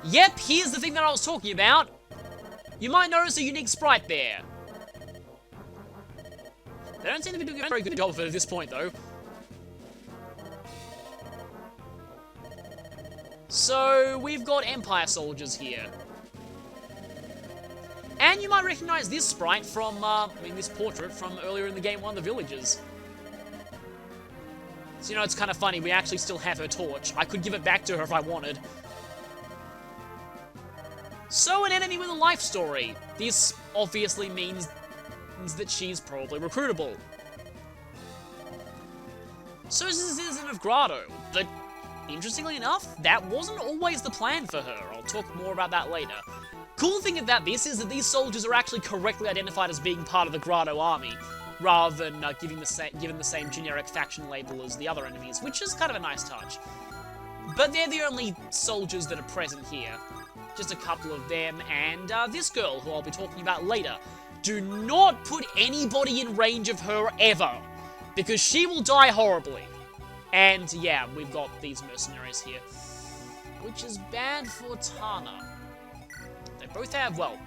Yep, here's the thing that I was talking about. You might notice a unique sprite there. They don't seem to be doing a very good job of it at this point, though. So, we've got Empire soldiers here. And you might recognize this sprite from, this portrait from earlier in the game, one of the villagers. So, you know, it's kind of funny, we actually still have her torch. I could give it back to her if I wanted. So, an enemy with a life story. This obviously means that she's probably recruitable. So she's a citizen of Grotto, but interestingly enough, that wasn't always the plan for her. I'll talk more about that later. Cool thing about this is that these soldiers are actually correctly identified as being part of the Grotto army, rather than given the same generic faction label as the other enemies, which is kind of a nice touch. But they're the only soldiers that are present here. Just a couple of them, and this girl, who I'll be talking about later. Do not put anybody in range of her ever, because she will die horribly. And yeah, we've got these mercenaries here, which is bad for Tana. They both have, well,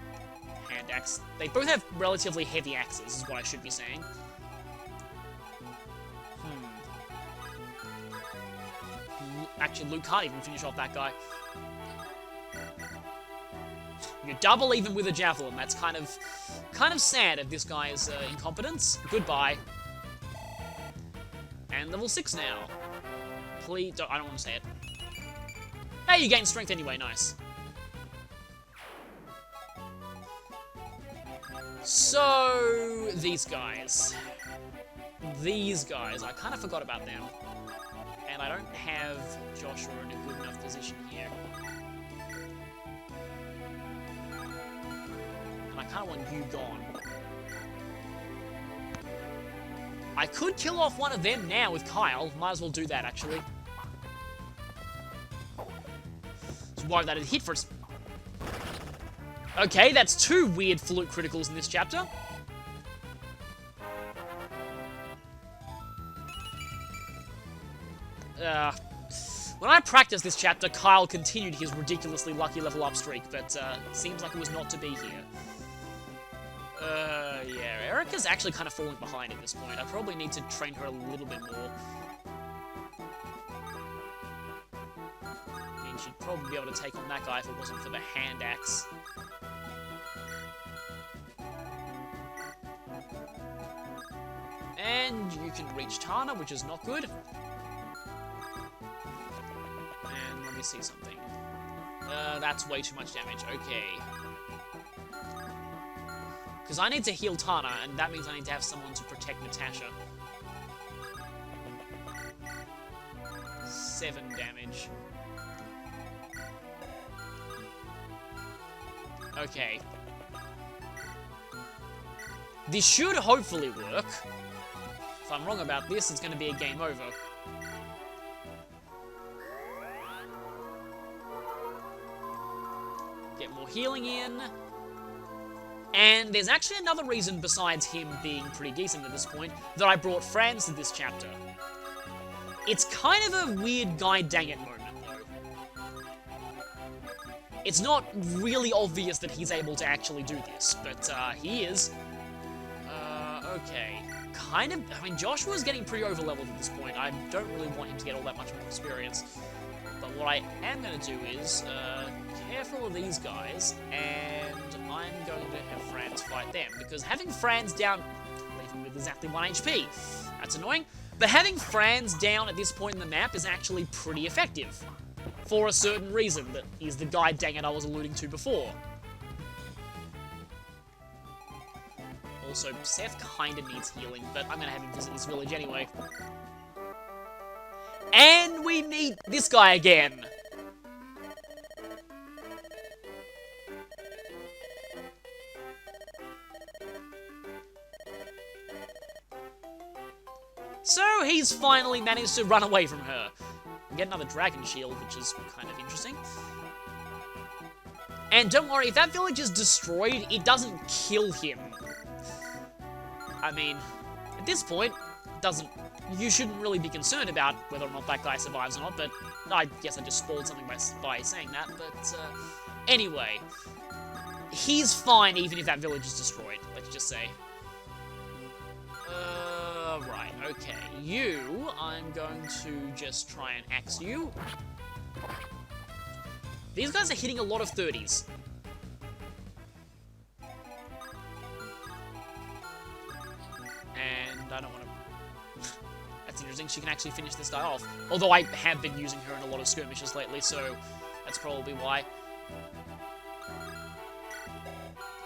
hand axe. They both have relatively heavy axes, is what I should be saying. Actually, Luke can't even finish off that guy. You double even with a javelin. That's kind of sad of this guy's incompetence. Goodbye. And level 6 now. Please, I don't want to say it. Hey, you gain strength anyway. Nice. So, these guys. I kind of forgot about them. And I don't have Joshua in a good enough position here. And I kind of want you gone. I could kill off one of them now with Kyle. Might as well do that, actually. So why that had hit for us. Okay, that's 2 weird flute criticals in this chapter. When I practiced this chapter, Kyle continued his ridiculously lucky level up streak, but seems like it was not to be here. Yeah, Erica's actually kind of falling behind at this point. I probably need to train her a little bit more. I mean, she'd probably be able to take on that guy if it wasn't for the hand axe. And you can reach Tana, which is not good. And let me see something. That's way too much damage. Okay. Because I need to heal Tana, and that means I need to have someone to protect Natasha. 7 damage. Okay. This should hopefully work. If I'm wrong about this, it's going to be a game over. Get more healing in. And there's actually another reason besides him being pretty decent at this point that I brought Franz to this chapter. It's kind of a weird God dang it moment, though. It's not really obvious that he's able to actually do this, but he is. Okay. I mean, Joshua's getting pretty over-leveled at this point. I don't really want him to get all that much more experience. But what I am going to do is, careful of these guys, and I'm going to have Franz fight them, because having Franz down, leaving with exactly 1 HP, that's annoying, but having Franz down at this point in the map is actually pretty effective, for a certain reason that is the guy dang it I was alluding to before. Also, Seth kinda needs healing, but I'm gonna have him visit this village anyway. And we meet this guy again! So he's finally managed to run away from her. And get another dragon shield, which is kind of interesting. And don't worry, if that village is destroyed, it doesn't kill him. I mean, at this point, it doesn't you shouldn't really be concerned about whether or not that guy survives or not, but I guess I just spoiled something by saying that, but anyway, he's fine even if that village is destroyed, let's just say. Right, okay, you, I'm going to just try and axe you. These guys are hitting a lot of 30s. And I don't want to... That's interesting, she can actually finish this guy off. Although I have been using her in a lot of skirmishes lately, so that's probably why.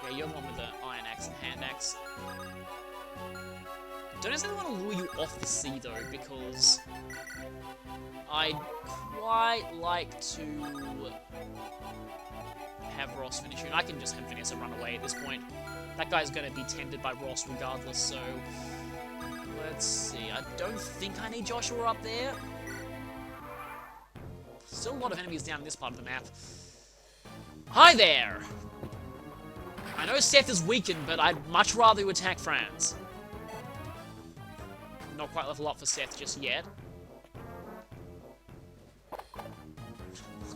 Yeah, you're the one with the iron axe and hand axe. Don't necessarily want to lure you off the sea, though, because I'd quite like to have Ross finish you. And I can just have Vanessa run away at this point. That guy's going to be tended by Ross regardless, so let's see. I don't think I need Joshua up there. Still a lot of enemies down this part of the map. Hi there! I know Seth is weakened, but I'd much rather you attack Franz. Not quite level up for Seth just yet.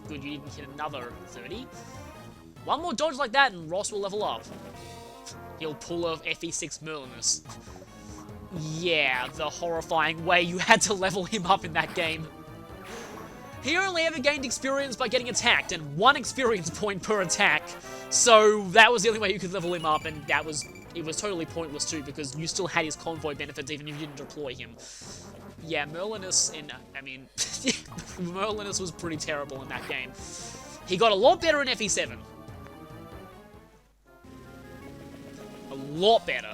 Good, you didn't hit another 30. One more dodge like that and Ross will level up. He'll pull off FE6 Merlinus. Yeah, the horrifying way you had to level him up in that game. He only ever gained experience by getting attacked, and 1 experience point per attack. So that was the only way you could level him up, and it was totally pointless too, because you still had his convoy benefits even if you didn't deploy him. Yeah, Merlinus Merlinus was pretty terrible in that game. He got a lot better in FE7. A lot better.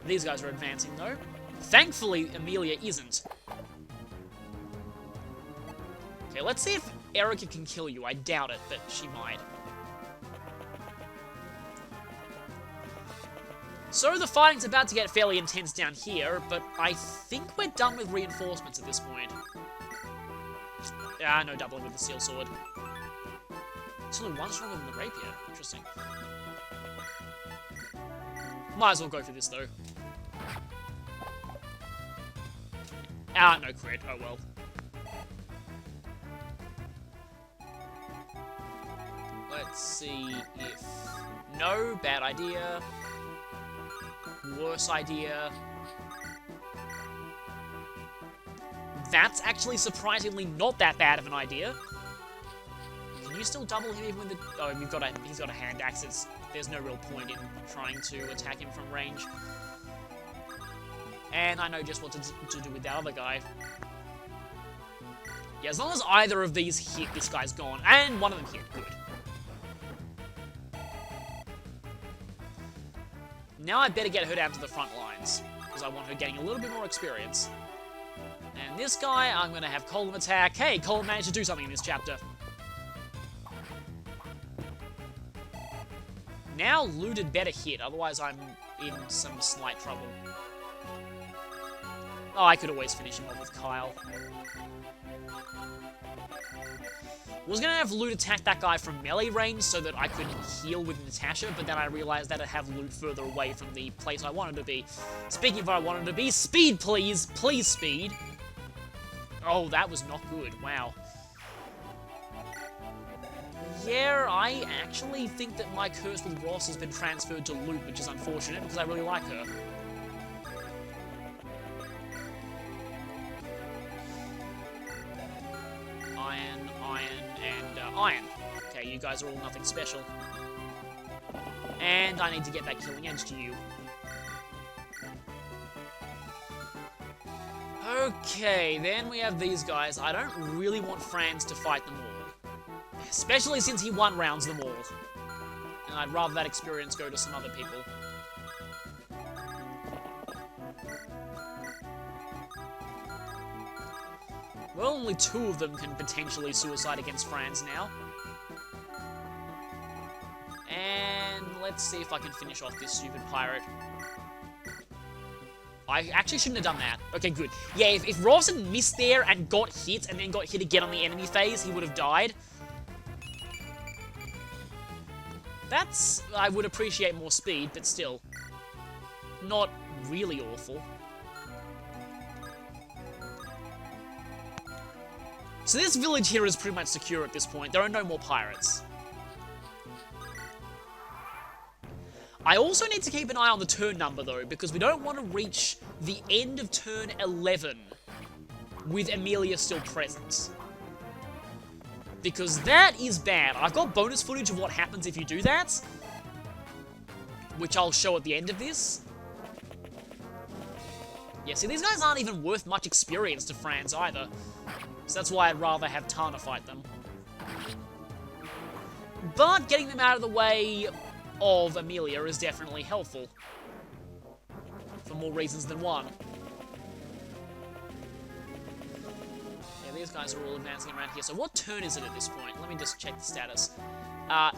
These guys are advancing though. Thankfully, Amelia isn't. Okay, let's see if Erica can kill you. I doubt it, but she might. So the fighting's about to get fairly intense down here, but I think we're done with reinforcements at this point. Ah, no doubling with the steel sword. It's only 1 stronger than the rapier. Interesting. Might as well go for this, though. Ah, no crit. Oh, well. Let's see if... No, bad idea. Worse idea. That's actually surprisingly not that bad of an idea. Can you still double him even with the... Oh, he's got a hand axe. There's no real point in trying to attack him from range. And I know just what to do with that other guy. Yeah, as long as either of these hit, this guy's gone. And one of them hit. Good. Now I better get her down to the front lines, because I want her getting a little bit more experience. And this guy, I'm going to have Colm attack. Hey, Colm managed to do something in this chapter. Now looted better hit, otherwise I'm in some slight trouble. Oh, I could always finish him off with Kyle. Was going to have Loot attack that guy from melee range so that I could heal with Natasha, but then I realized that I'd have Loot further away from the place I wanted to be. Speaking of where I wanted to be, speed please! Please speed! Oh, that was not good. Wow. Yeah, I actually think that my curse with Ross has been transferred to Loot, which is unfortunate because I really like her. Iron, and iron. Okay, you guys are all nothing special. And I need to get that killing edge to you. Okay, then we have these guys. I don't really want Franz to fight them all. Especially since he one-rounds them all. And I'd rather that experience go to some other people. Well, only 2 of them can potentially suicide against Franz now. And let's see if I can finish off this stupid pirate. I actually shouldn't have done that. Okay, good. Yeah, if Ross had missed there and got hit and then got hit again on the enemy phase, he would have died. I would appreciate more speed, but still. not really awful. So this village here is pretty much secure at this point. There are no more pirates. I also need to keep an eye on the turn number, though, because we don't want to reach the end of turn 11 with Amelia still present. Because that is bad. I've got bonus footage of what happens if you do that, which I'll show at the end of this. Yeah, see, these guys aren't even worth much experience to Franz either. So that's why I'd rather have Tana fight them. But getting them out of the way of Amelia is definitely helpful. For more reasons than one. Yeah, these guys are all advancing around here. So what turn is it at this point? Let me just check the status.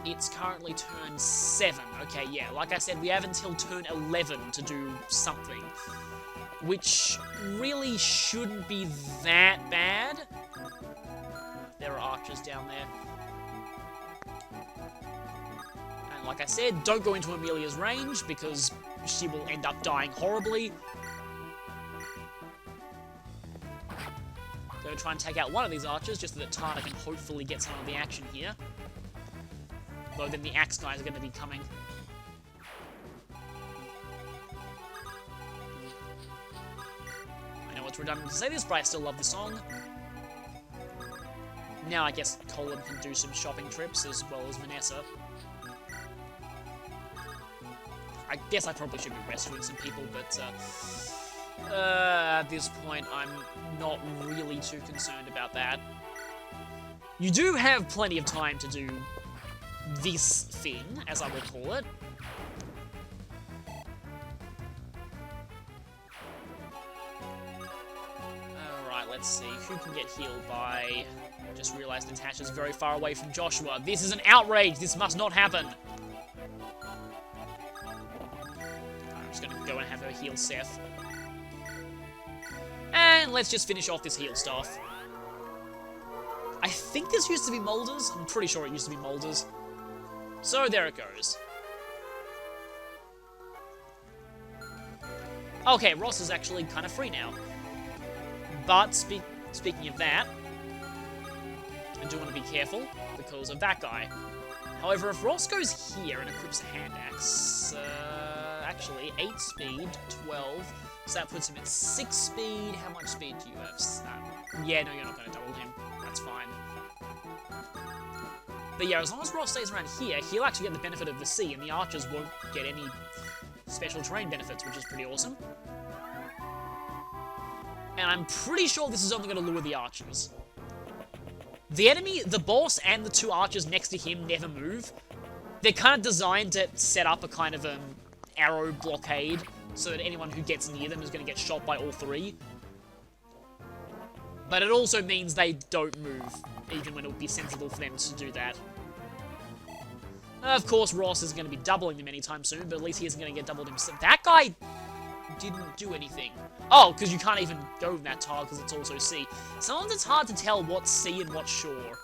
It's currently turn 7. Okay, yeah, like I said, we have until turn 11 to do something. Which really shouldn't be that bad. There are archers down there. And like I said, don't go into Amelia's range because she will end up dying horribly. Gonna try and take out one of these archers just so that Tana can hopefully get some of the action here. Though then the axe guys are going to be coming. I know it's redundant to say this, but I still love the song. Now I guess Colin can do some shopping trips as well as Vanessa. I guess I probably should be rescuing some people, but at this point I'm not really too concerned about that. You do have plenty of time to do this thing, as I will call it. Alright, let's see. Who can get healed by... I just realized Natasha's very far away from Joshua. This is an outrage! This must not happen! I'm just gonna go and have her heal Seth. And let's just finish off this heal stuff. I think this used to be Mulder's. I'm pretty sure it used to be Mulder's. So there it goes. Okay, Ross is actually kind of free now. But speaking of that, I do want to be careful because of that guy. However, if Ross goes here and equips a hand axe, actually 8 speed, 12, so that puts him at 6 speed. How much speed do you have? Yeah, no, you're not going to double him. That's fine. But yeah, as long as Ross stays around here, he'll actually get the benefit of the sea, and the archers won't get any special terrain benefits, which is pretty awesome. And I'm pretty sure this is only going to lure the archers. The enemy, the boss, and the 2 archers next to him never move. They're kind of designed to set up a kind of arrow blockade, so that anyone who gets near them is going to get shot by all 3. But it also means they don't move, even when it would be sensible for them to do that. Of course, Ross isn't going to be doubling them anytime soon, but at least he isn't going to get doubled himself. That guy didn't do anything. Oh, because you can't even go in that tile because it's also sea. Sometimes it's hard to tell what's sea and what's shore.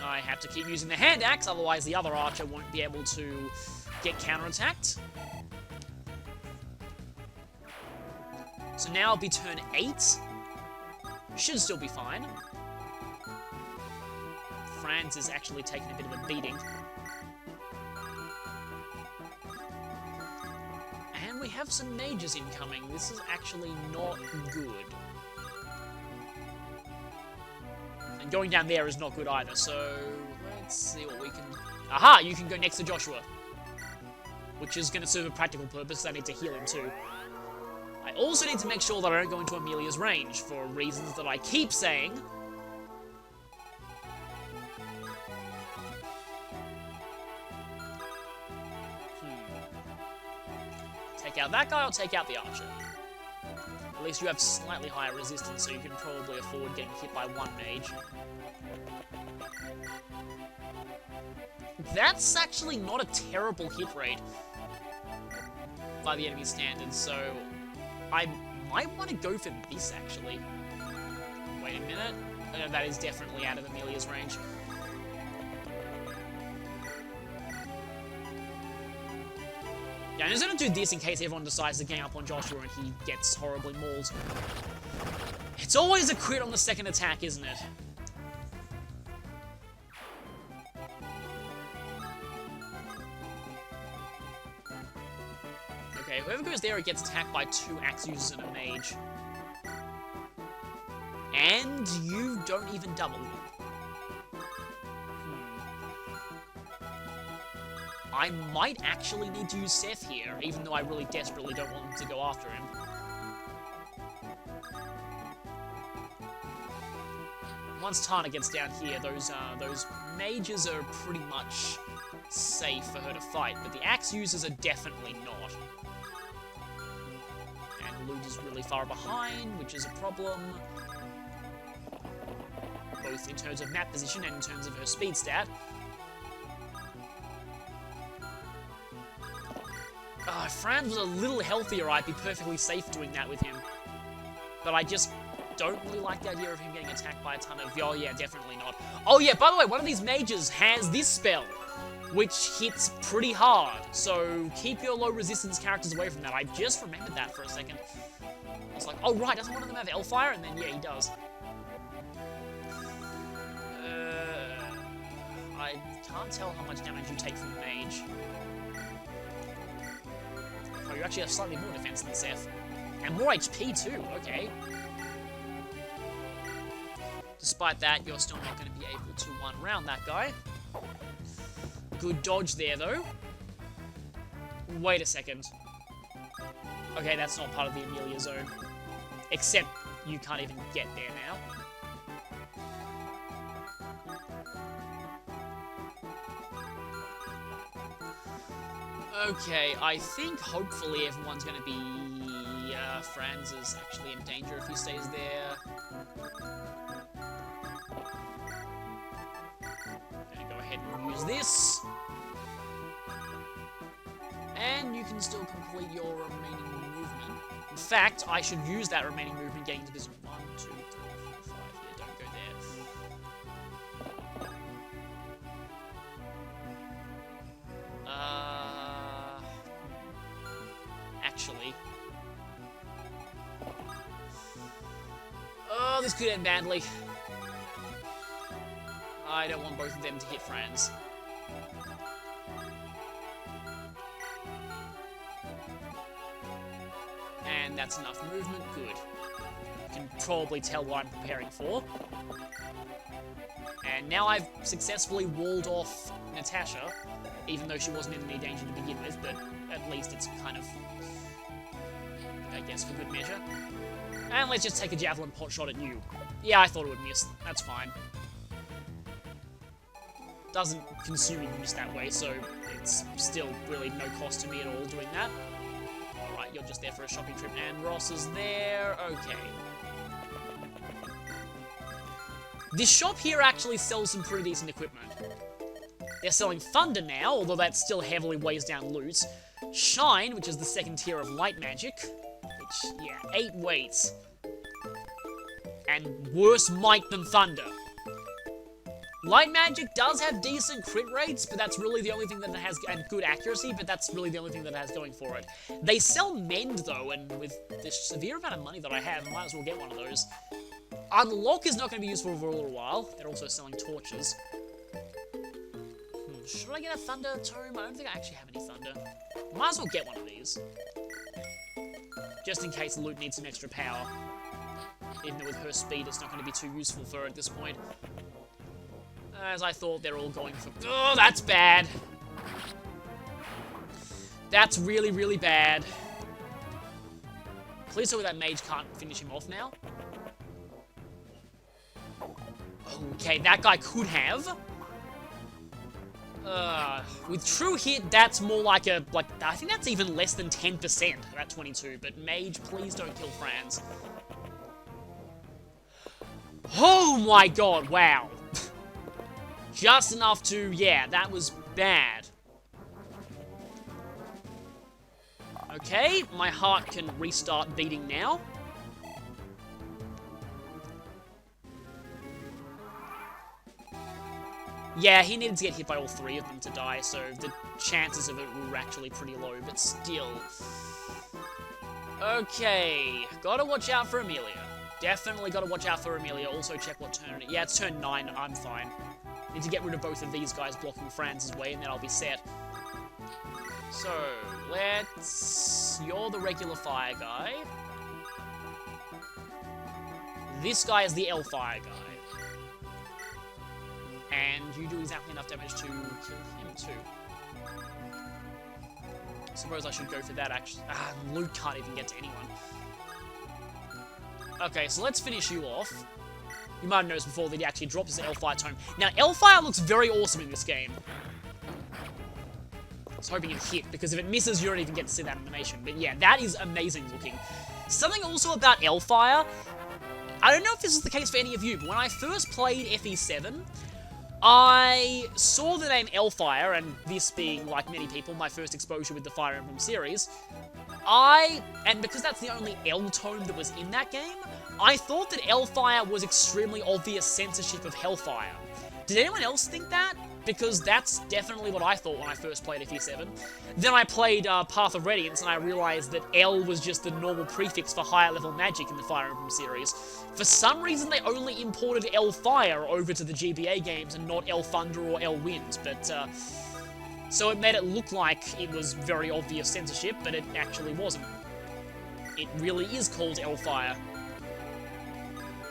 I have to keep using the hand axe, otherwise the other archer won't be able to get counterattacked. So now it'll be turn 8. Should still be fine. Franz is actually taking a bit of a beating. And we have some mages incoming. This is actually not good. And going down there is not good either, so let's see what we can... Aha! You can go next to Joshua. Which is going to serve a practical purpose, I need to heal him too. I also need to make sure that I don't go into Amelia's range, for reasons that I keep saying. Take out that guy or take out the archer? At least you have slightly higher resistance, so you can probably afford getting hit by 1 mage. That's actually not a terrible hit rate by the enemy standards, so I might want to go for this, actually. Wait a minute. No, that is definitely out of Amelia's range. Yeah, I'm just gonna do this in case everyone decides to gang up on Joshua and he gets horribly mauled. It's always a crit on the second attack, isn't it? Okay, whoever goes there gets attacked by 2 axe users and a mage. And you don't even double. I might actually need to use Seth here, even though I really desperately don't want him to go after him. Once Tana gets down here, those mages are pretty much safe for her to fight, but the axe users are definitely not. And Lute is really far behind, which is a problem. Both in terms of map position and in terms of her speed stat. If Franz was a little healthier, I'd be perfectly safe doing that with him. But I just don't really like the idea of him getting attacked by a ton of... Oh yeah, definitely not. Oh yeah, by the way, one of these mages has this spell, which hits pretty hard. So keep your low resistance characters away from that. I just remembered that for a second. I was like, oh right, doesn't one of them have Hellfire? And then yeah, he does. I can't tell how much damage you take from the mage. Oh, you actually have slightly more defense than Seth. And more HP too, okay. Despite that, you're still not going to be able to one-round that guy. Good dodge there, though. Wait a second. Okay, that's not part of the Amelia zone. Except you can't even get there now. Okay, I think hopefully everyone's going to be... Franz is actually in danger if he stays there. Gonna go ahead and use this. And you can still complete your remaining movement. In fact, I should use that remaining movement getting to this 1, 2, 3, 4, 5 here. Don't go there. Actually. Oh, this could end badly. I don't want both of them to hit Franz. And that's enough movement. Good. You can probably tell what I'm preparing for. And now I've successfully walled off Natasha, even though she wasn't in any danger to begin with, but at least it's kind of, I guess, for good measure. And let's just take a javelin pot shot at you. Yeah, I thought it would miss. That's fine. Doesn't consume use that way, so it's still really no cost to me at all doing that. Alright, you're just there for a shopping trip, and Ross is there. Okay. This shop here actually sells some pretty decent equipment. They're selling Thunder now, although that still heavily weighs down loot. Shine, which is the second tier of light magic. Which, yeah, 8 weights. And worse might than Thunder. Light magic does have decent crit rates, but that's really the only thing that it has, and good accuracy, but that's really the only thing that it has going for it. They sell Mend, though, and with the severe amount of money that I have, I might as well get one of those. Unlock is not going to be useful for a little while. They're also selling torches. Should I get a Thunder Tome? I don't think I actually have any Thunder. Might as well get one of these. Just in case Lute needs some extra power. Even though with her speed, it's not going to be too useful for her at this point. As I thought, they're all going for... Oh, that's bad. That's really, really bad. Please tell me that mage can't finish him off now. Okay, that guy could have. With True Hit, that's more like a... I think that's even less than 10%, that 22. But Mage, please don't kill Franz. Oh my god, wow. Just enough to... Yeah, that was bad. Okay, my heart can restart beating now. Yeah, he needed to get hit by all three of them to die, so the chances of it were actually pretty low, but still. Okay, gotta watch out for Amelia. Definitely gotta watch out for Amelia. Also check what turn it is. Yeah, it's turn 9, I'm fine. Need to get rid of both of these guys blocking Franz's way, and then I'll be set. So, let's... You're the regular fire guy. This guy is the L-fire guy. And you do exactly enough damage to kill him too. I suppose I should go for that, actually. Luke can't even get to anyone. Okay, so let's finish you off. You might have noticed before that he actually drops his L-fire tome. Now, L-fire looks very awesome in this game. I was hoping it hit, because if it misses, you don't even get to see that animation. But yeah, that is amazing looking. Something also about L-fire, I don't know if this is the case for any of you, but when I first played FE7, I saw the name L-fire, and this being, like many people, my first exposure with the Fire Emblem series, and because that's the only L tome that was in that game, I thought that L-fire was extremely obvious censorship of Hellfire. Did anyone else think that? Because that's definitely what I thought when I first played FE7. Then I played Path of Radiance, and I realized that L was just the normal prefix for higher level magic in the Fire Emblem series. For some reason, they only imported L-Fire over to the GBA games and not L-Thunder or L-Wind, but, so it made it look like it was very obvious censorship, but it actually wasn't. It really is called L-Fire.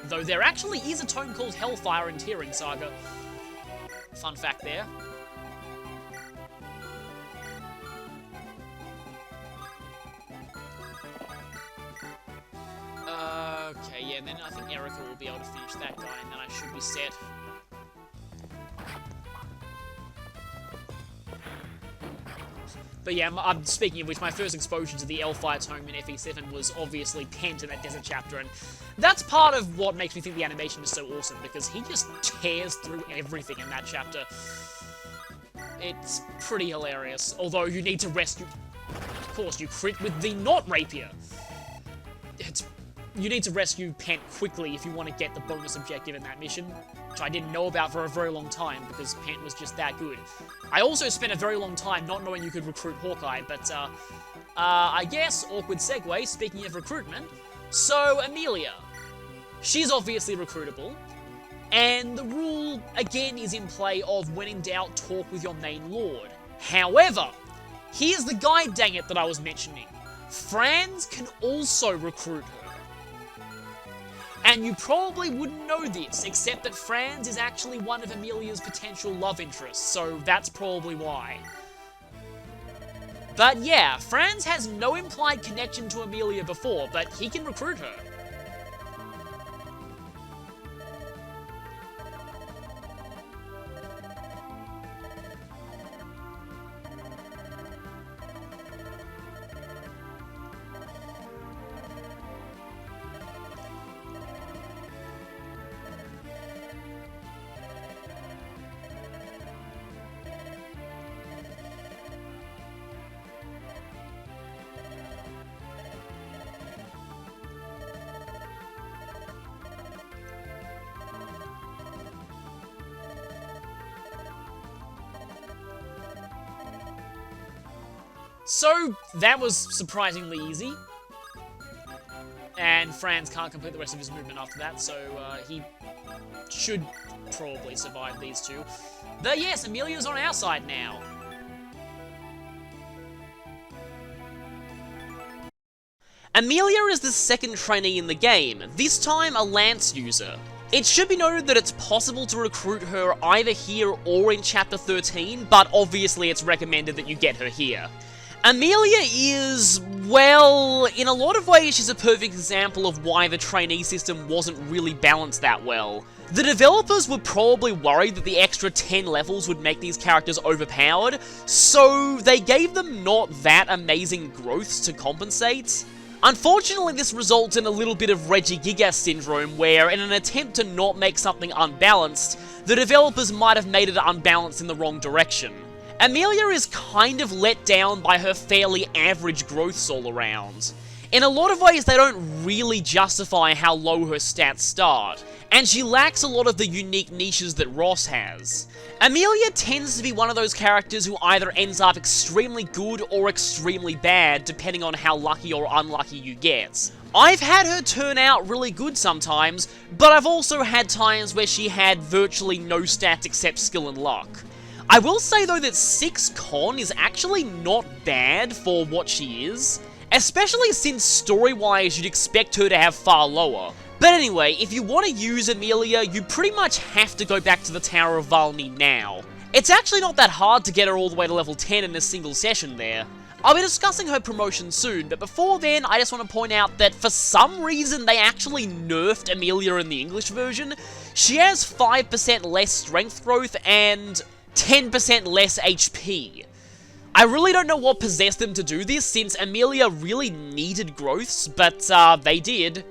Though there actually is a tome called Hellfire in Tearing Saga. Fun fact there. Okay, yeah, and then I think Erica will be able to finish that guy, and then I should be set. But yeah, speaking of which, my first exposure to the L-Fire tome in FE7 was obviously Pent in that desert chapter, and that's part of what makes me think the animation is so awesome, because he just tears through everything in that chapter. It's pretty hilarious, although you need to rescue... Of course, you crit with the not rapier. You need to rescue Pent quickly if you want to get the bonus objective in that mission, which I didn't know about for a very long time, because Pent was just that good. I also spent a very long time not knowing you could recruit Hawkeye, but, I guess, awkward segue, speaking of recruitment, so Amelia. She's obviously recruitable, and the rule, again, is in play of when in doubt, talk with your main lord. However, here's the guide, dang it, that I was mentioning. Franz can also recruit her. And you probably wouldn't know this, except that Franz is actually one of Amelia's potential love interests, so that's probably why. But yeah, Franz has no implied connection to Amelia before, but he can recruit her. So, that was surprisingly easy. And Franz can't complete the rest of his movement after that, so he should probably survive these two. But yes, Amelia's on our side now. Amelia is the second trainee in the game, this time a lance user. It should be noted that it's possible to recruit her either here or in Chapter 13, but obviously it's recommended that you get her here. Amelia is, well, in a lot of ways she's a perfect example of why the trainee system wasn't really balanced that well. The developers were probably worried that the extra 10 levels would make these characters overpowered, so they gave them not that amazing growths to compensate. Unfortunately, this results in a little bit of Regigigas syndrome, where in an attempt to not make something unbalanced, the developers might have made it unbalanced in the wrong direction. Amelia is kind of let down by her fairly average growths all around. In a lot of ways, they don't really justify how low her stats start, and she lacks a lot of the unique niches that Ross has. Amelia tends to be one of those characters who either ends up extremely good or extremely bad, depending on how lucky or unlucky you get. I've had her turn out really good sometimes, but I've also had times where she had virtually no stats except skill and luck. I will say though that 6 con is actually not bad for what she is, especially since story-wise you'd expect her to have far lower. But anyway, if you want to use Amelia, you pretty much have to go back to the Tower of Valmy now. It's actually not that hard to get her all the way to level 10 in a single session there. I'll be discussing her promotion soon, but before then, I just want to point out that for some reason they actually nerfed Amelia in the English version. She has 5% less strength growth and 10% less HP. I really don't know what possessed them to do this, since Amelia really needed growths, but they did.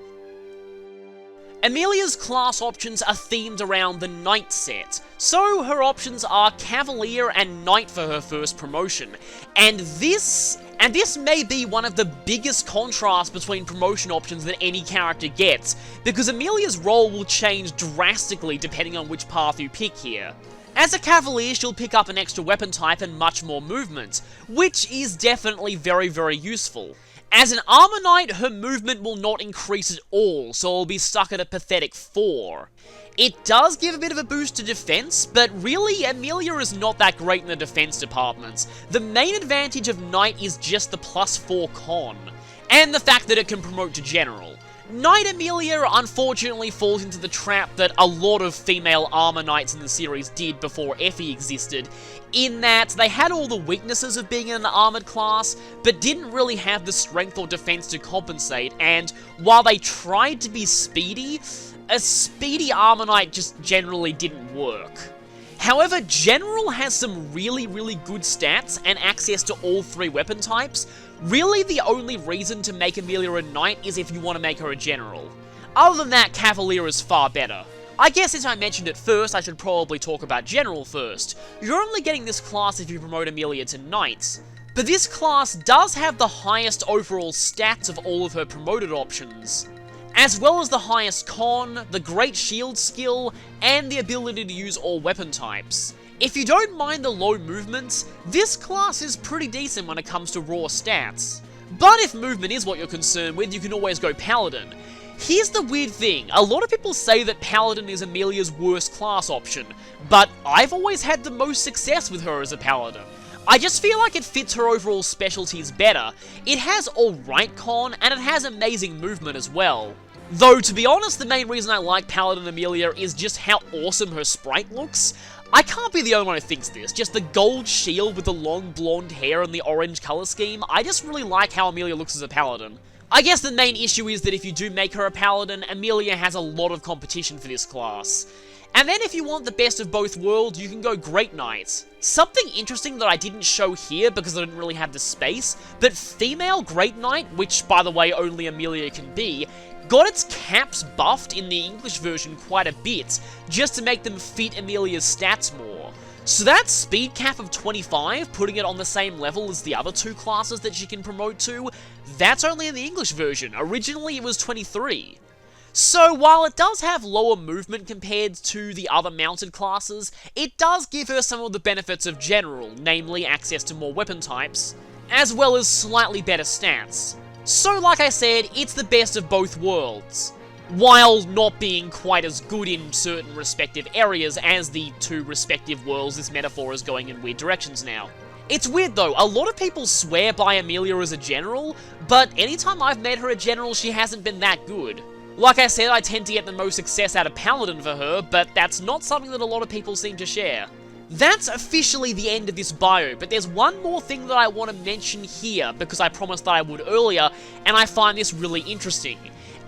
Amelia's class options are themed around the Knight set, so her options are Cavalier and Knight for her first promotion, and this may be one of the biggest contrasts between promotion options that any character gets, because Amelia's role will change drastically depending on which path you pick here. As a Cavalier, she'll pick up an extra weapon type and much more movement, which is definitely very, very useful. As an Armor Knight, her movement will not increase at all, so it'll be stuck at a pathetic 4. It does give a bit of a boost to defense, but really, Amelia is not that great in the defense department. The main advantage of Knight is just the +4 con, and the fact that it can promote to General. Knight Amelia unfortunately falls into the trap that a lot of female Armor Knights in the series did before Effie existed, in that they had all the weaknesses of being in an armored class, but didn't really have the strength or defense to compensate, and while they tried to be speedy, a speedy Armor Knight just generally didn't work. However, General has some really, really good stats and access to all 3 weapon types. Really, the only reason to make Amelia a Knight is if you want to make her a General. Other than that, Cavalier is far better. I guess since I mentioned it first, I should probably talk about General first. You're only getting this class if you promote Amelia to Knight, but this class does have the highest overall stats of all of her promoted options, as well as the highest con, the great shield skill, and the ability to use all weapon types. If you don't mind the low movements, this class is pretty decent when it comes to raw stats. But if movement is what you're concerned with, you can always go Paladin. Here's the weird thing, a lot of people say that Paladin is Amelia's worst class option, but I've always had the most success with her as a Paladin. I just feel like it fits her overall specialties better. It has alright con, and it has amazing movement as well. Though, to be honest, the main reason I like Paladin Amelia is just how awesome her sprite looks. I can't be the only one who thinks this, just the gold shield with the long blonde hair and the orange color scheme, I just really like how Amelia looks as a Paladin. I guess the main issue is that if you do make her a Paladin, Amelia has a lot of competition for this class. And then if you want the best of both worlds, you can go Great Knight. Something interesting that I didn't show here because I didn't really have the space, but female Great Knight, which by the way only Amelia can be, got its caps buffed in the English version quite a bit, just to make them fit Amelia's stats more. So that speed cap of 25, putting it on the same level as the other 2 classes that she can promote to, that's only in the English version. Originally it was 23. So while it does have lower movement compared to the other mounted classes, it does give her some of the benefits of General, namely access to more weapon types, as well as slightly better stats. So like I said, it's the best of both worlds, while not being quite as good in certain respective areas as the 2 respective worlds. This metaphor is going in weird directions now. It's weird though, a lot of people swear by Amelia as a General, but anytime I've made her a General, she hasn't been that good. Like I said, I tend to get the most success out of Paladin for her, but that's not something that a lot of people seem to share. That's officially the end of this bio, but there's one more thing that I want to mention here, because I promised that I would earlier, and I find this really interesting.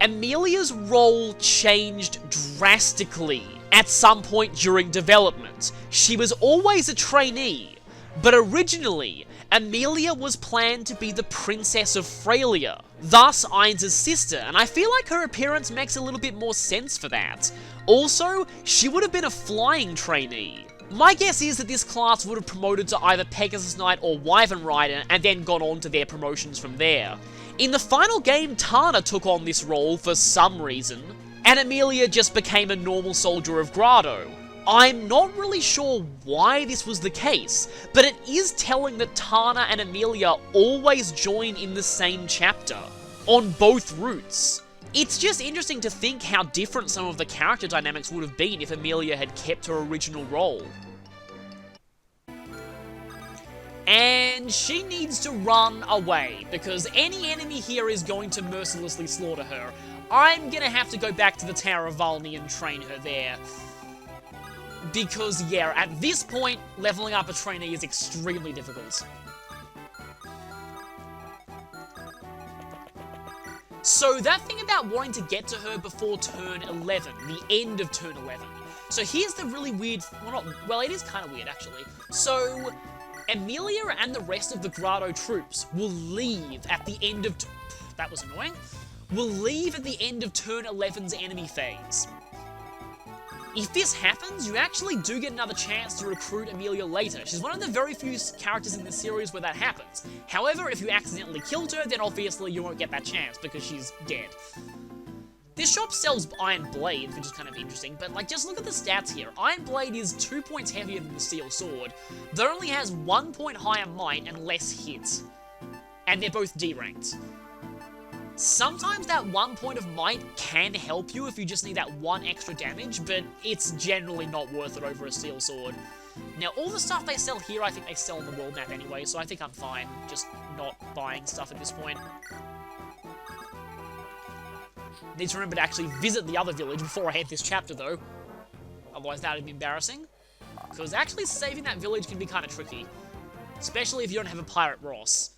Amelia's role changed drastically at some point during development. She was always a trainee, but originally, Amelia was planned to be the Princess of Frelia, thus Ainz' sister, and I feel like her appearance makes a little bit more sense for that. Also, she would have been a flying trainee. My guess is that this class would have promoted to either Pegasus Knight or Wyvern Rider and then gone on to their promotions from there. In the final game, Tana took on this role for some reason, and Emilia just became a normal soldier of Grotto. I'm not really sure why this was the case, but it is telling that Tana and Emilia always join in the same chapter, on both routes. It's just interesting to think how different some of the character dynamics would have been if Emilia had kept her original role. And she needs to run away, because any enemy here is going to mercilessly slaughter her. I'm gonna have to go back to the Tower of Valny and train her there. Because, yeah, at this point, leveling up a trainee is extremely difficult. So that thing about wanting to get to her before turn 11, the end of turn 11. So here's the really weird, well, it is kind of weird, actually. So Emilia and the rest of the Grotto troops will leave at the end of... that was annoying. Will leave at the end of turn 11's enemy phase. If this happens, you actually do get another chance to recruit Emilia later. She's one of the very few characters in this series where that happens. However, if you accidentally killed her, then obviously you won't get that chance because she's dead. This shop sells Iron Blades, which is kind of interesting, but like, just look at the stats here. Iron Blade is 2 points heavier than the Steel Sword, that only has 1 point higher might and less hit. And they're both D-ranked. Sometimes that 1 point of might can help you if you just need that 1 extra damage, but it's generally not worth it over a Steel Sword. Now, all the stuff they sell here, I think they sell on the world map anyway, so I think I'm fine just not buying stuff at this point. Need to remember to actually visit the other village before I end this chapter, though. Otherwise, that would be embarrassing. Because actually saving that village can be kind of tricky. Especially if you don't have a Pirate Ross.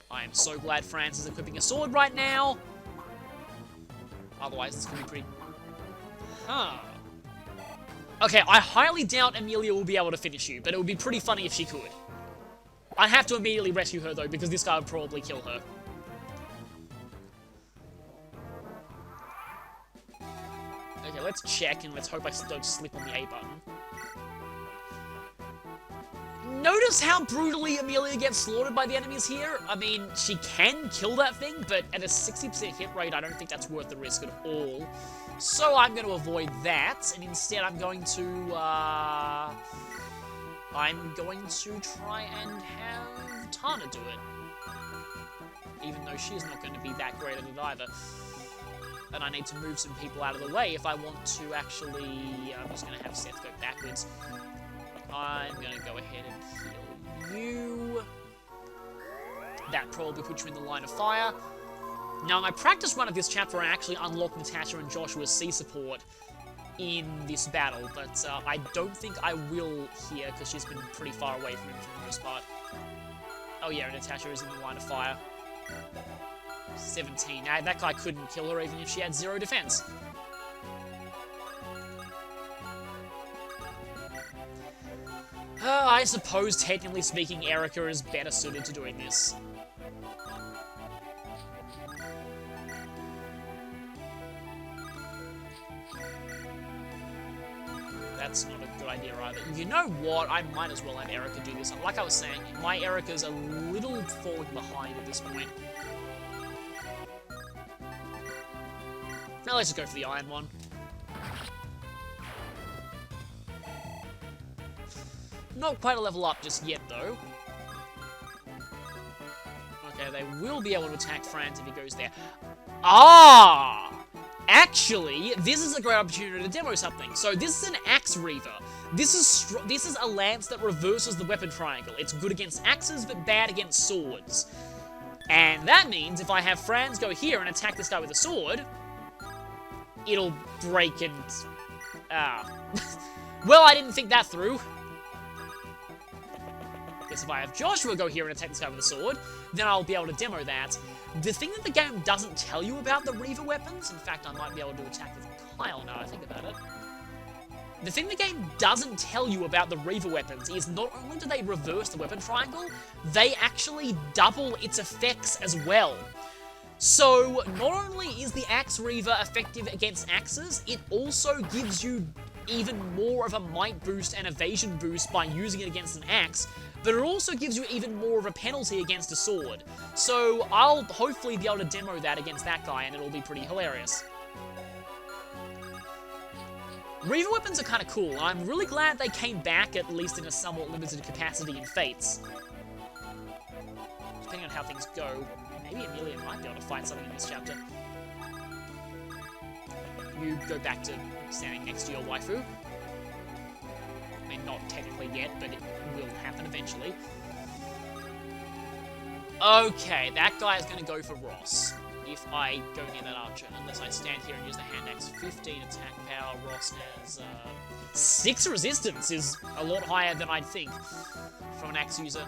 I am so glad Franz is equipping a sword right now. Otherwise, it's going to be pretty... Huh. Okay, I highly doubt Emilia will be able to finish you, but it would be pretty funny if she could. I'd have to immediately rescue her, though, because this guy would probably kill her. Okay, let's check, and let's hope I don't slip on the A button. Notice how brutally Emilia gets slaughtered by the enemies here? I mean, she can kill that thing, but at a 60% hit rate, I don't think that's worth the risk at all. So I'm going to avoid that, and instead I'm going to try and have Tana do it. Even though she's not going to be that great at it either. And I need to move some people out of the way if I want to actually... I'm just going to have Seth go backwards. I'm going to go ahead and heal you. That probably puts you in the line of fire. Now, in my practice run of this chapter, I actually unlocked Natasha and Joshua's C support in this battle, but I don't think I will here, because she's been pretty far away from him for the most part. Oh yeah, Natasha is in the line of fire. 17. Now, that guy couldn't kill her even if she had 0 defense. I suppose, technically speaking, Erica is better suited to doing this. That's not a good idea either. You know what? I might as well have Erica do this. Like I was saying, my Erica's a little falling behind at this point. Now let's just go for the iron one. Not quite a level up just yet, though. Okay, they will be able to attack Franz if he goes there. Ah! Actually, this is a great opportunity to demo something. So this is an Axe Reaver. This is a lance that reverses the weapon triangle. It's good against axes, but bad against swords. And that means if I have Franz go here and attack this guy with a sword, it'll break and... well, I didn't think that through. Guess if I have Joshua go here and attack this guy with a sword, then I'll be able to demo that. The thing that the game doesn't tell you about the Reaver weapons, in fact, I might be able to attack with Kyle now I think about it. The thing the game doesn't tell you about the Reaver weapons is not only do they reverse the weapon triangle, they actually double its effects as well. So, not only is the Axe Reaver effective against axes, it also gives you even more of a might boost and evasion boost by using it against an axe, but it also gives you even more of a penalty against a sword. So I'll hopefully be able to demo that against that guy, and it'll be pretty hilarious. Reaver weapons are kind of cool, and I'm really glad they came back, at least in a somewhat limited capacity in Fates. Depending on how things go, maybe Amelia might be able to find something in this chapter. You go back to standing next to your waifu. I mean, not technically yet, but it will happen eventually. Okay, that guy is going to go for Ross. If I go near that archer, unless I stand here and use the hand axe. 15 attack power, Ross has 6 resistance, is a lot higher than I'd think from an axe user.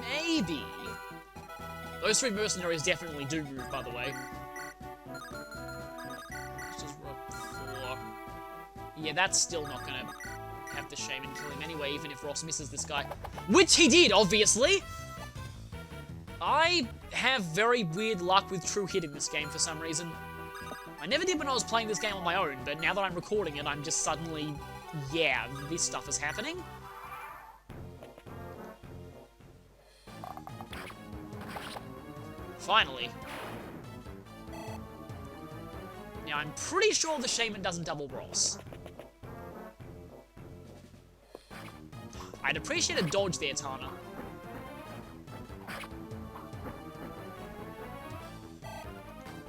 Maybe. Those 3 mercenaries definitely do move, by the way. Let's just roll 4. Yeah, that's still not gonna have the shaman kill him anyway, even if Ross misses this guy. Which he did, obviously! I have very weird luck with true hit in this game for some reason. I never did when I was playing this game on my own, but now that I'm recording it, I'm just suddenly... yeah, this stuff is happening. Finally. Now, I'm pretty sure the shaman doesn't double Ross. I'd appreciate a dodge there, Tana.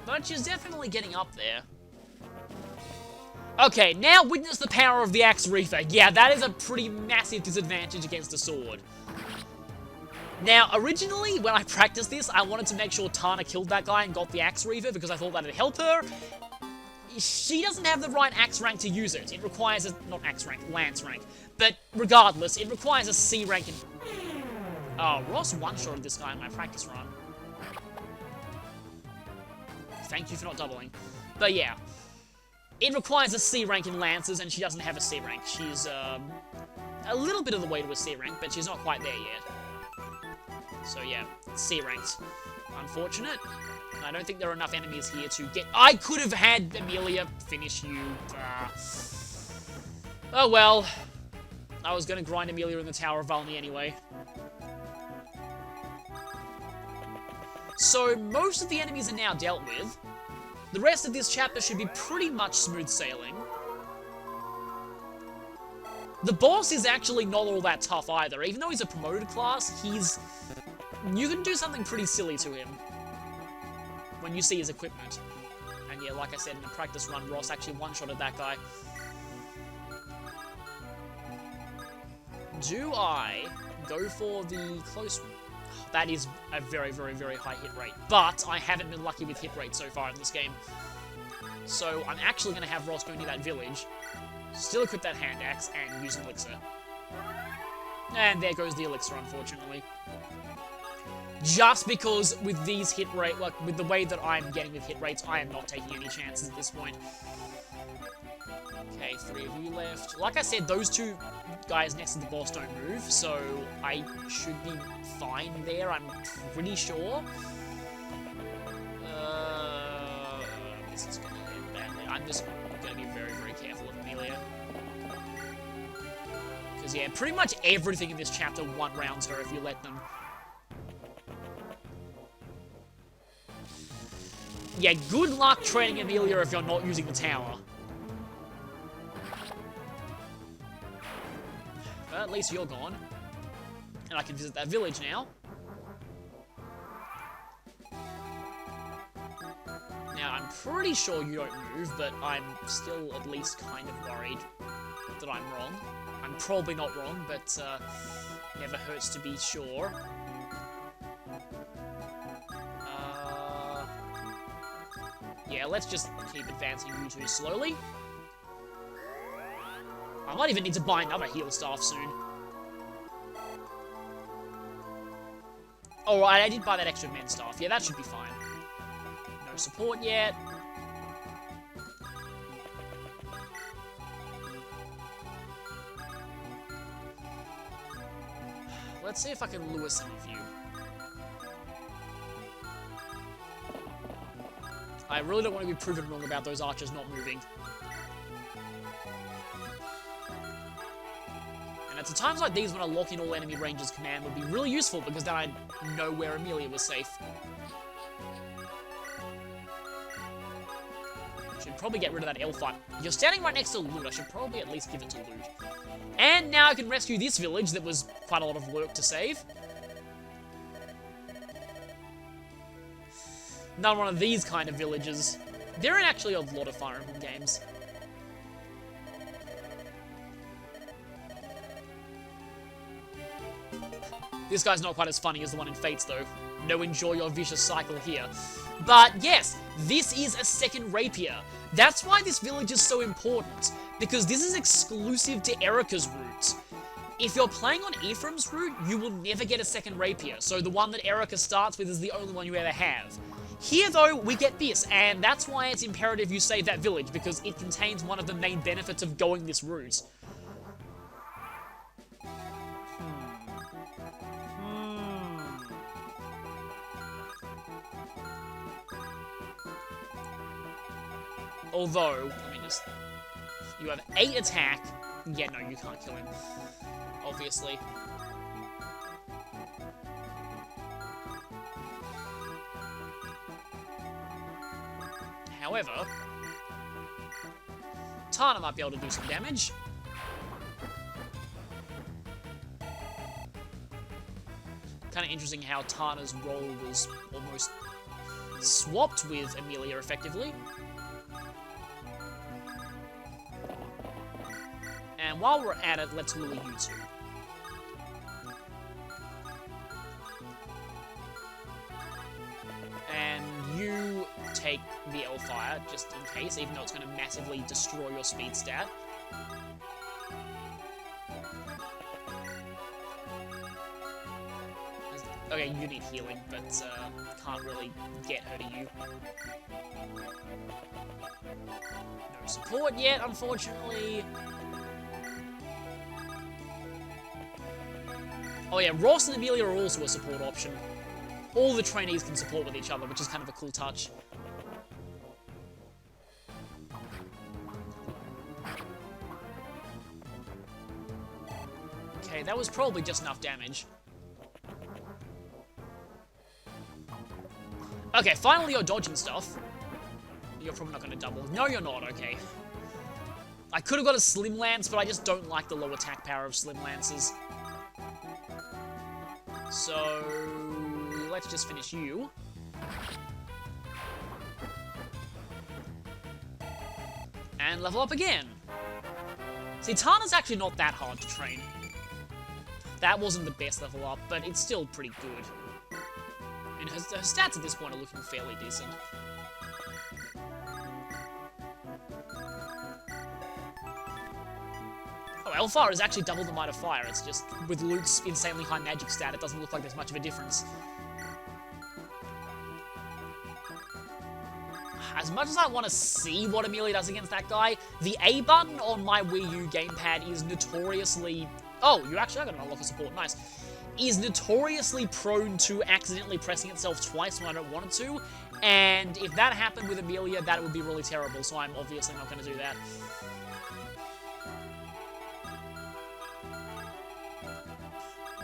But she's definitely getting up there. Okay, now witness the power of the Axe Reaver. Yeah, that is a pretty massive disadvantage against a sword. Now, originally, when I practiced this, I wanted to make sure Tana killed that guy and got the Axe Reaver because I thought that'd help her. She doesn't have the right axe rank to use it. It requires a... not axe rank, lance rank. But regardless, it requires a C rank in... Oh, Ross one-shotted this guy in my practice run. Thank you for not doubling. But yeah. It requires a C rank in lances, and she doesn't have a C rank. She's, a little bit of the way to a C rank, but she's not quite there yet. So yeah, C ranked. Unfortunate. I don't think there are enough enemies here to get... I could have had Amelia finish you. Oh well. I was going to grind Amelia in the Tower of Valny anyway. So, most of the enemies are now dealt with. The rest of this chapter should be pretty much smooth sailing. The boss is actually not all that tough either. Even though he's a promoted class, he's... you can do something pretty silly to him when you see his equipment. And yeah, like I said, in the practice run, Ross actually one-shotted that guy. Do I go for the close... that is a very, very, very high hit rate. But I haven't been lucky with hit rate so far in this game. So I'm actually going to have Ross go near that village, still equip that hand axe, and use an elixir. And there goes the elixir, unfortunately. Just because with these hit rate, like with the way that I'm getting with hit rates, I am not taking any chances at this point. Okay, 3 of you left. Like I said, those 2 guys next to the boss don't move, so I should be fine there, I'm pretty sure. This is going to end badly. I'm just going to be very, very careful of Amelia. Because, yeah, pretty much everything in this chapter one-rounds her if you let them. Yeah, good luck training Amelia if you're not using the tower. But at least you're gone. And I can visit that village now. Now, I'm pretty sure you don't move, but I'm still at least kind of worried that I'm wrong. I'm probably not wrong, but never hurts to be sure. Yeah, let's just keep advancing you 2 slowly. I might even need to buy another heal staff soon. Oh, right, I did buy that extra men staff. Yeah, that should be fine. No support yet. Let's see if I can lure some of you. I really don't want to be proven wrong about those archers not moving. And it's at times like these when a lock in all enemy rangers command would be really useful, because then I'd know where Amelia was safe. Should probably get rid of that L-fight. You're standing right next to loot. I should probably at least give it to loot. And now I can rescue this village that was quite a lot of work to save. Another one of these kind of villages. They're in actually a lot of Fire Emblem games. This guy's not quite as funny as the one in Fates, though. No enjoy your vicious cycle here. But yes, this is a second rapier. That's why this village is so important, because this is exclusive to Erika's route. If you're playing on Ephraim's route, you will never get a second rapier, so the one that Erika starts with is the only one you ever have. Here, though, we get this, and that's why it's imperative you save that village, because it contains one of the main benefits of going this route. Although, let me just... You have 8 attack. Yeah, no, you can't kill him. Obviously. However, Tana might be able to do some damage. Kind of interesting how Tana's role was almost swapped with Amelia effectively. And while we're at it, let's lure you two. And you take the Hellfire, just in case, even though it's going to massively destroy your speed stat. Okay, you need healing, but can't really get her to you. No support yet, unfortunately. Oh yeah, Ross and Amelia are also a support option. All the trainees can support with each other, which is kind of a cool touch. Okay, that was probably just enough damage. Okay, finally you're dodging stuff. You're probably not going to double. No, you're not, okay. I could have got a Slim Lance, but I just don't like the low attack power of Slim Lances. So, let's just finish you. And level up again. See, Tana's actually not that hard to train. That wasn't the best level up, but it's still pretty good. And her stats at this point are looking fairly decent. Oh, Hellfire is actually double the might of fire. It's just, with Luke's insanely high magic stat, it doesn't look like there's much of a difference. As much as I want to see what Amelia does against that guy, the A button on my Wii U gamepad is notoriously... Oh, you actually are going to unlock a support, nice. Is notoriously prone to accidentally pressing itself twice when I don't want it to, and if that happened with Amelia, that would be really terrible, so I'm obviously not going to do that.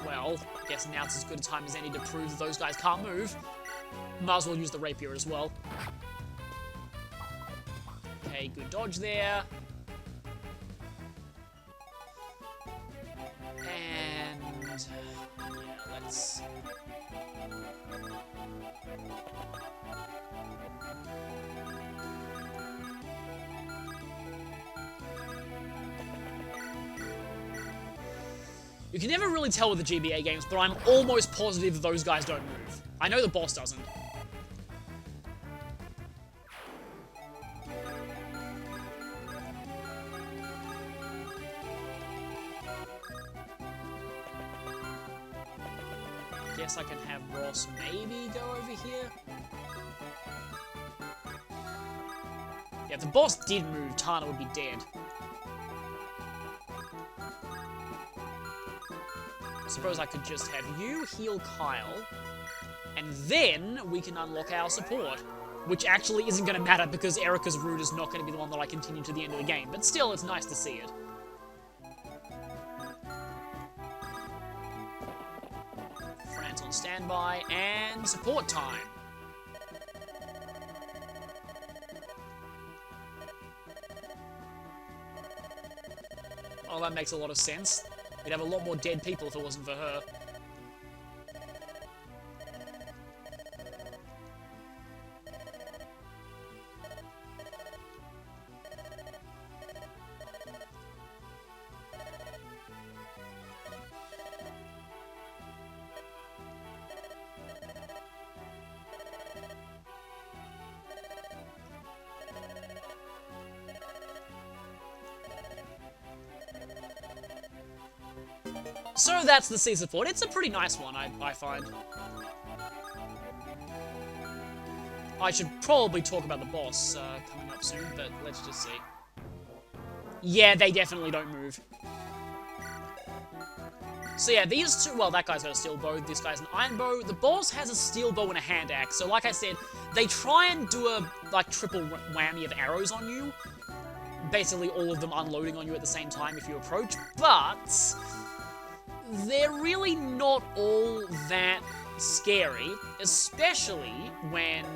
Well, I guess now's as good a time as any to prove that those guys can't move. Might as well use the rapier as well. Okay, good dodge there. And... yeah, let's... You can never really tell with the GBA games, but I'm almost positive that those guys don't move. I know the boss doesn't. Guess I can have Ross maybe go over here. Yeah, if the boss did move, Tana would be dead. Suppose I could just have you heal Kyle, and then we can unlock our support. Which actually isn't going to matter because Erica's route is not going to be the one that I continue to the end of the game. But still, it's nice to see it. France on standby, and support time. Oh, that makes a lot of sense. We'd have a lot more dead people if it wasn't for her. So that's the sea support. It's a pretty nice one, I find. I should probably talk about the boss coming up soon, but let's just see. Yeah, they definitely don't move. So yeah, these two, well, that guy's got a steel bow, this guy's an iron bow. The boss has a steel bow and a hand axe. So like I said, they try and do a, like, triple whammy of arrows on you. Basically all of them unloading on you at the same time if you approach, but they're really not all that scary, especially when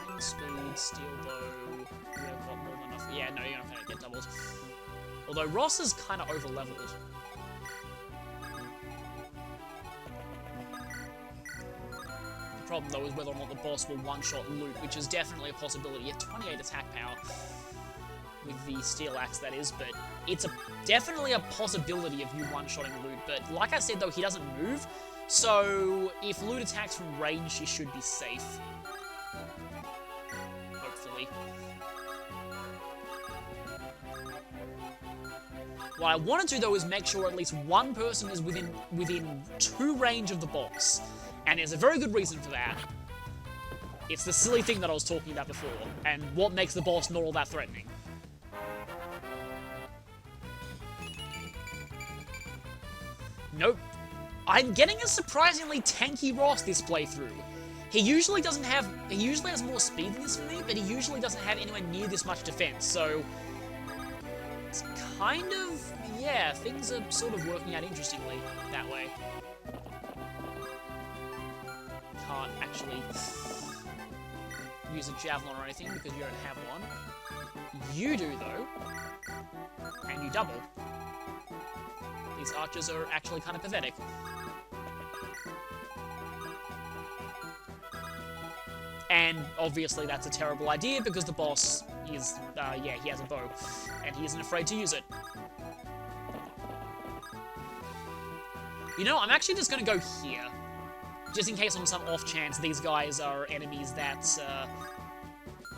9 speed, steel bow, you have got more than enough. Yeah, no, you're not going to get doubled. Although Ross is kind of over-leveled. The problem, though, is whether or not the boss will one-shot loot, which is definitely a possibility. You have 28 attack power. With the steel axe, that is, but it's definitely a possibility of you one-shotting loot. But like I said, though, he doesn't move, so if loot attacks from range, he should be safe. Hopefully. What I want to do, though, is make sure at least one person is within 2 range of the boss, and there's a very good reason for that. It's the silly thing that I was talking about before, and what makes the boss not all that threatening. Nope. I'm getting a surprisingly tanky Ross this playthrough. He usually has more speed than this for me, but he usually doesn't have anywhere near this much defense, so it's kind of, yeah, things are sort of working out interestingly that way. Can't actually use a javelin or anything because you don't have one. You do, though, and you double. These archers are actually kind of pathetic. And obviously that's a terrible idea because the boss is, yeah, he has a bow. And he isn't afraid to use it. You know, I'm actually just going to go here. Just in case on some off chance these guys are enemies that,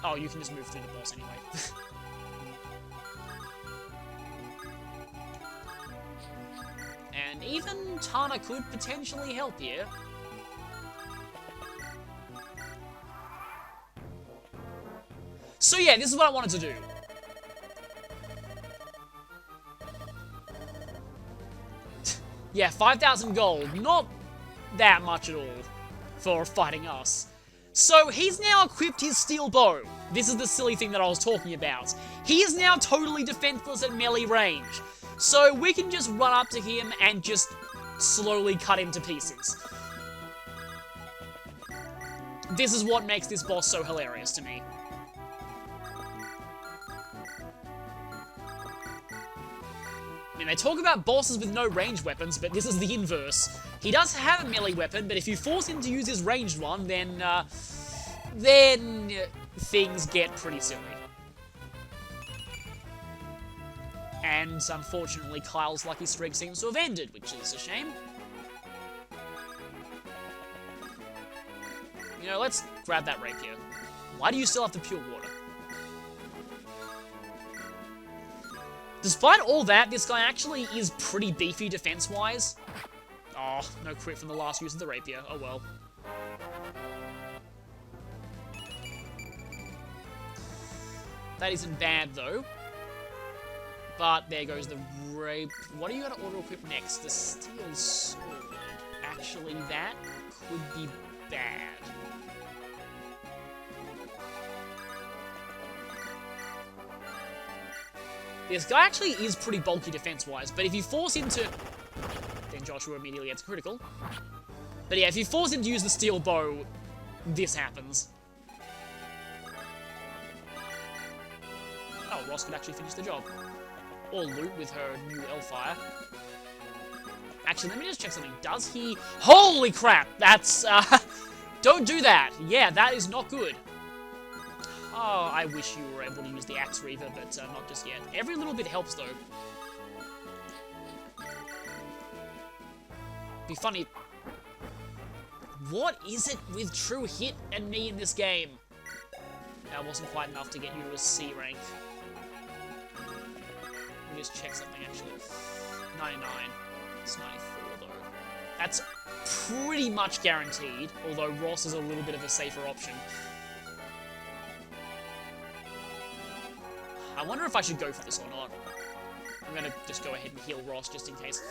oh, you can just move through the boss anyway. And even Tana could potentially help here. So yeah, this is what I wanted to do. Yeah, 5,000 gold. Not that much at all for fighting us. So he's now equipped his steel bow. This is the silly thing that I was talking about. He is now totally defenseless at melee range. So we can just run up to him and just slowly cut him to pieces. This is what makes this boss so hilarious to me. I mean, they talk about bosses with no ranged weapons, but this is the inverse. He does have a melee weapon, but if you force him to use his ranged one, then things get pretty silly. And unfortunately, Kyle's lucky streak seems to have ended, which is a shame. You know, let's grab that rapier. Why do you still have the pure water? Despite all that, this guy actually is pretty beefy defense-wise. Oh, no crit from the last use of the rapier. Oh well. That isn't bad, though. But there goes the rape. What are you going to auto-equip next? The steel sword. actually, that could be bad. This guy actually is pretty bulky defense-wise, but if you force him to... Then Joshua immediately gets critical. But yeah, if you force him to use the steel bow, this happens. Oh, Ross could actually finish the job. Or Loot with her new Hellfire. Actually, let me just check something. Does he... Holy crap! That's, Don't do that! Yeah, that is not good. Oh, I wish you were able to use the Axe Reaver, but not just yet. Every little bit helps, though. Be funny. What is it with True Hit and me in this game? That wasn't quite enough to get you to a C rank. Let me just check something, actually. 99. It's 94, though. That's pretty much guaranteed, although Ross is a little bit of a safer option. I wonder if I should go for this or not. I'm gonna just go ahead and heal Ross just in case.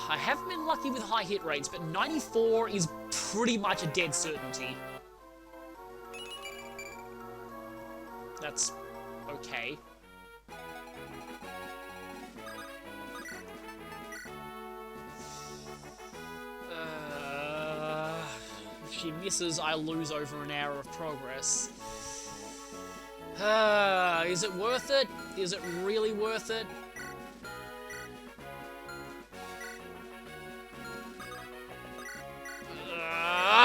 I haven't been lucky with high hit rates, but 94 is pretty much a dead certainty. That's okay. If she misses, I lose over an hour of progress. Is it worth it? Is it really worth it?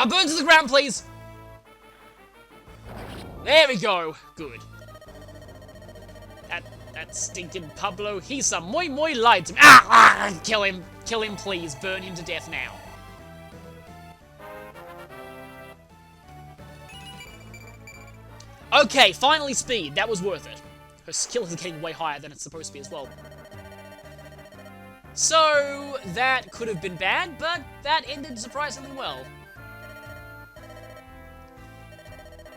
Burn to the ground, please! There we go. Good. That stinking Pablo, he's some muy light to me. Kill him. Kill him, please. Burn him to death now. Okay, finally speed. That was worth it. Her skill is getting way higher than it's supposed to be as well. So, that could have been bad, but that ended surprisingly well.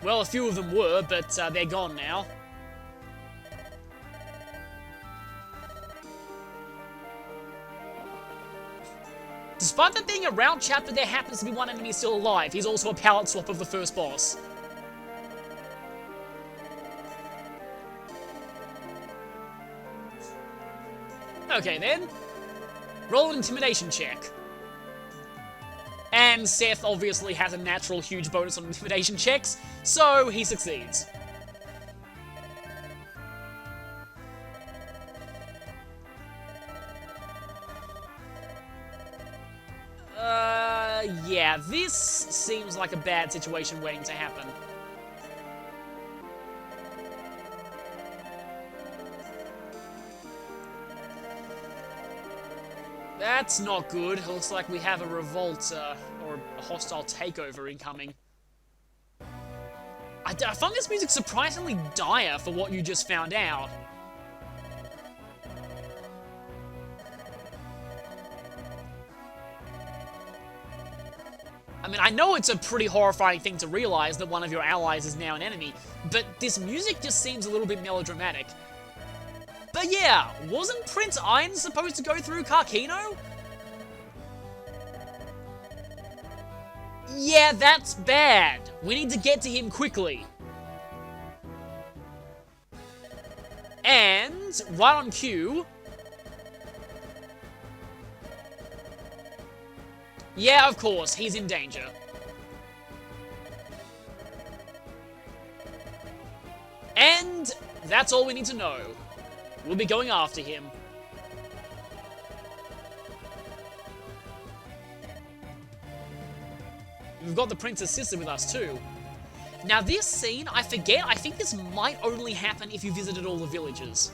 Well, a few of them were, but they're gone now. Despite that being a round chapter, there happens to be one enemy still alive. He's also a palette swap of the first boss. Okay then. Roll an intimidation check. And Seth obviously has a natural huge bonus on intimidation checks, so he succeeds. Yeah, this seems like a bad situation waiting to happen. That's not good. It looks like we have a revolt, or a hostile takeover incoming. I found this music surprisingly dire for what you just found out. I mean, I know it's a pretty horrifying thing to realize that one of your allies is now an enemy, but this music just seems a little bit melodramatic. But yeah, wasn't Prince Iron supposed to go through Karkino? Yeah, that's bad. We need to get to him quickly. And, right on cue... Yeah, of course, he's in danger. And that's all we need to know. We'll be going after him. We've got the Prince's sister with us too. Now this scene, I forget, I think this might only happen if you visited all the villages.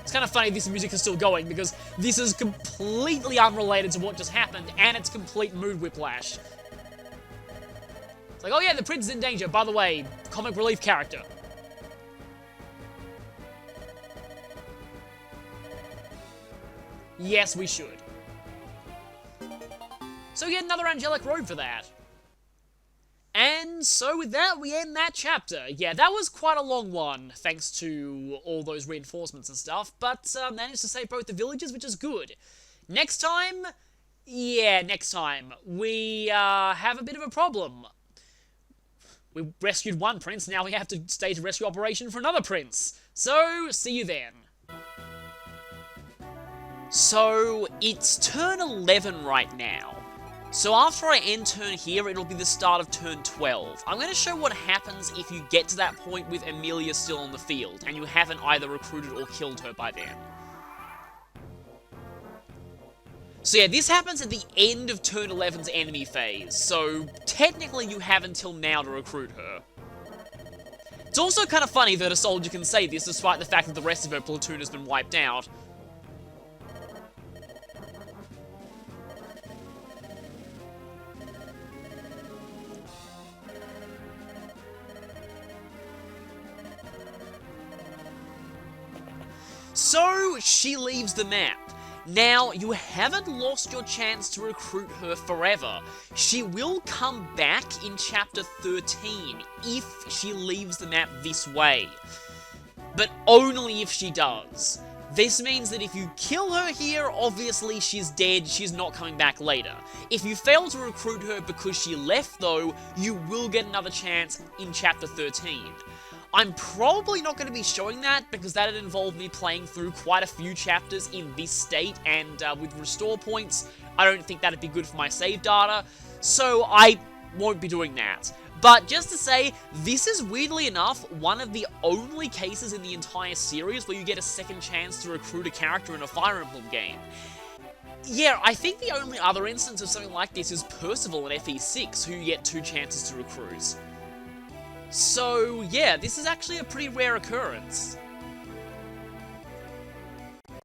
It's kind of funny this music is still going, because this is completely unrelated to what just happened, and it's complete mood whiplash. It's like, oh yeah, the prince is in danger. By the way, comic relief character. Yes, we should. So we get another angelic robe for that. And so with that, we end that chapter. Yeah, that was quite a long one, thanks to all those reinforcements and stuff, but managed to save both the villages, which is good. Next time, we have a bit of a problem. We rescued one prince, now we have to stage a rescue operation for another prince. So, see you then. So, it's turn 11 right now. So after I end turn here, it'll be the start of turn 12. I'm going to show what happens if you get to that point with Amelia still on the field, and you haven't either recruited or killed her by then. So yeah, this happens at the end of turn 11's enemy phase, so technically you have until now to recruit her. It's also kind of funny that a soldier can say this despite the fact that the rest of her platoon has been wiped out. So, she leaves the map. Now, you haven't lost your chance to recruit her forever. She will come back in Chapter 13 if she leaves the map this way. But only if she does. This means that if you kill her here, obviously she's dead, she's not coming back later. If you fail to recruit her because she left though, you will get another chance in Chapter 13. I'm probably not going to be showing that, because that would involve me playing through quite a few chapters in this state, and with restore points, I don't think that'd be good for my save data, so I won't be doing that. But just to say, this is weirdly enough one of the only cases in the entire series where you get a second chance to recruit a character in a Fire Emblem game. Yeah, I think the only other instance of something like this is Percival in FE6, who you get 2 chances to recruit. So, yeah, this is actually a pretty rare occurrence.